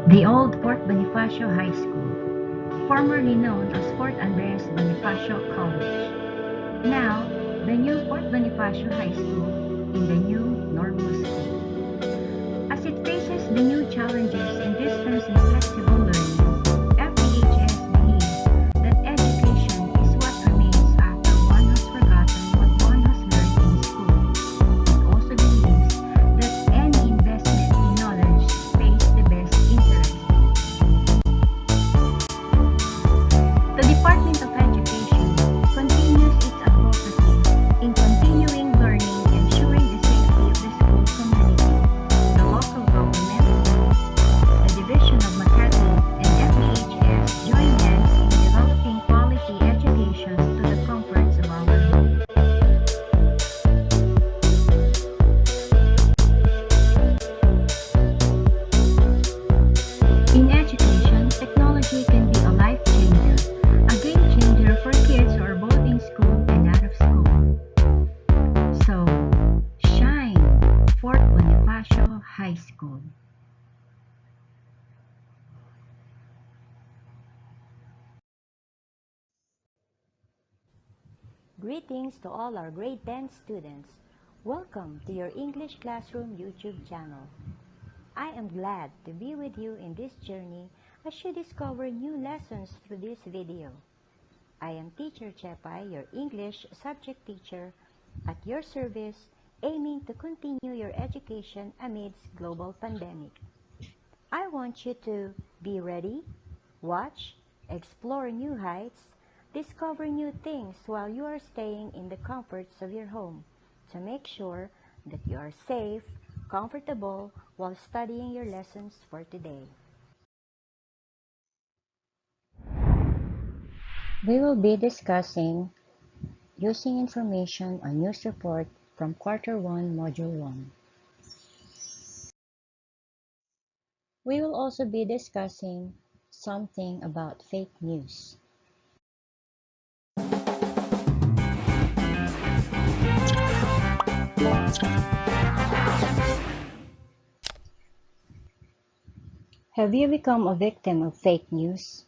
The old Fort Bonifacio High School, formerly known as Fort Andres Bonifacio College. Now, the new Fort Bonifacio High School in the new normal school. As it faces the new challenges in distance and flexible learning, FEHS believes that education is what remains after one has forgotten what one has learned in school. It also believes that any investment in knowledge pays the best interest. The Department of Education continues its advocacy in continuing learning, ensuring the safety of the school community, the local government, the Division of McCarthy, and FEHS join hands in developing quality education to the comforts of our home. In education, technology can be a life changer, a game changer for kids who are both in school and out of school. So, shine, Fort Bonifacio High School. Greetings to all our grade 10 students. Welcome to your English Classroom YouTube channel. I am glad to be with you in this journey as you discover new lessons through this video. I am Teacher Chepay, your English subject teacher, at your service, aiming to continue your education amidst global pandemic. I want you to be ready, watch, explore new heights, discover new things while you are staying in the comforts of your home to make sure that you are safe, comfortable while studying your lessons for today. We will be discussing using information on news report from Quarter 1, Module 1. We will also be discussing something about fake news. Have you become a victim of fake news?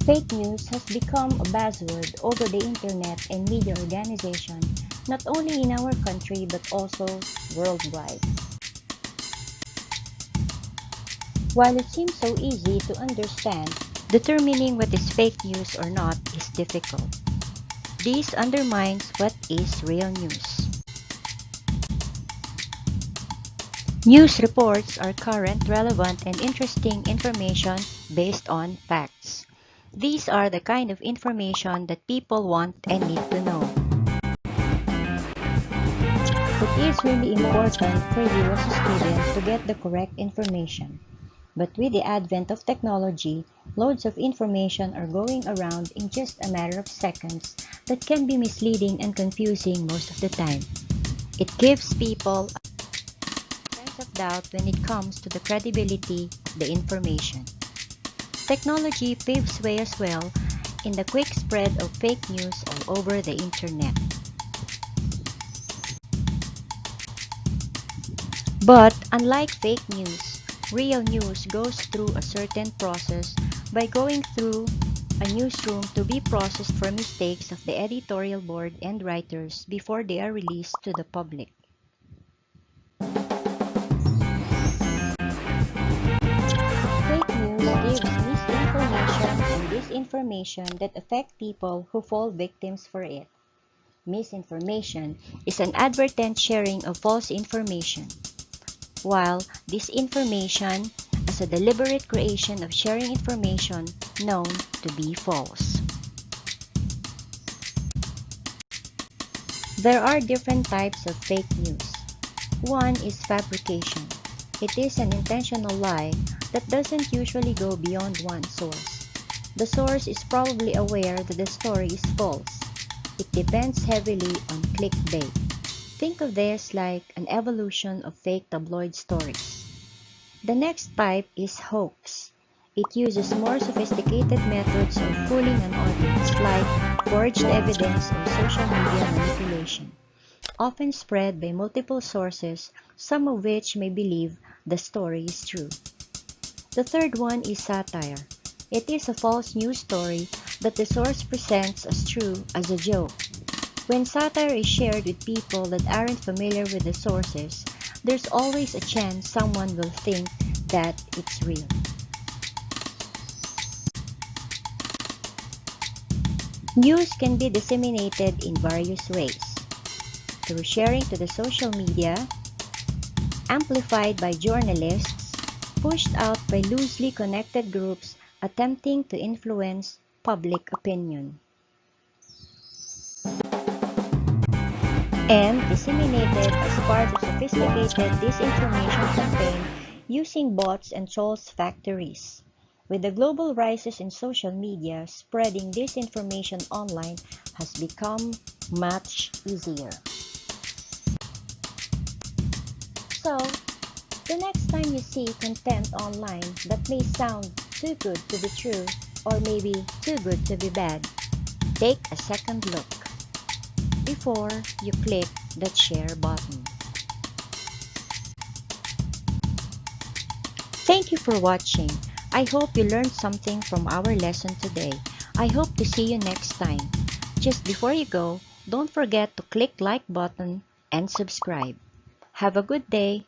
Fake news has become a buzzword over the internet and media organization, not only in our country but also worldwide. While it seems so easy to understand, determining what is fake news or not is difficult. This undermines what is real news. News reports are current, relevant, and interesting information based on facts. These are the kind of information that people want and need to know. It is really important for you as a student to get the correct information. But with the advent of technology, loads of information are going around in just a matter of seconds that can be misleading and confusing most of the time. It gives people a sense of doubt when it comes to the credibility of the information. Technology paves way as well in the quick spread of fake news all over the internet. But unlike fake news, Real news goes through a certain process by going through a newsroom to be processed for mistakes of the editorial board and writers before they are released to the public. Fake news gives misinformation and disinformation that affect people who fall victims for it. Misinformation is an advertent sharing of false information, while disinformation is a deliberate creation of sharing information known to be false. There are different types of fake news. One is fabrication. It is an intentional lie that doesn't usually go beyond one source. The source is probably aware that the story is false. It depends heavily on clickbait. Think of this like an evolution of fake tabloid stories. The next type is hoax. It uses more sophisticated methods of fooling an audience like forged evidence or social media manipulation, often spread by multiple sources, some of which may believe the story is true. The third one is satire. It is a false news story that the source presents as true as a joke. When satire is shared with people that aren't familiar with the sources, there's always a chance someone will think that it's real. News can be disseminated in various ways: through sharing to the social media, amplified by journalists, pushed out by loosely connected groups attempting to influence public opinion, and disseminated as part of sophisticated disinformation campaign using bots and trolls factories. With the global rises in social media, spreading disinformation online has become much easier. So, the next time you see content online that may sound too good to be true or maybe too good to be bad, take a second look before you click that share button. Thank you for watching. I hope you learned something from our lesson today. I hope to see you next time. Just before you go, don't forget to click like button and subscribe. Have a good day.